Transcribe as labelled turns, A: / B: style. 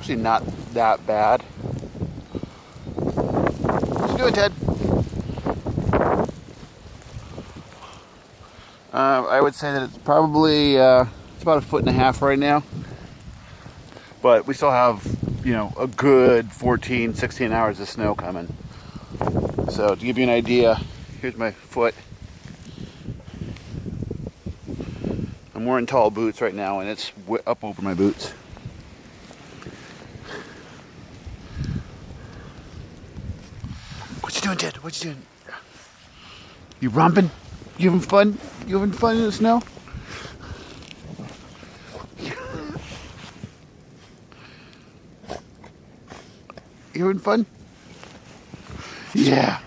A: actually not that bad. What you doing, Ted? I would say that it's probably it's about 1.5 feet right now, but we still have, you know, a good 14, 16 hours of snow coming. So to give you an idea, here's my foot. I'm wearing tall boots right now, and it's up over my boots. What you doing, Ted? What you doing? You romping? You having fun? You having fun in the snow? You having fun? Yeah.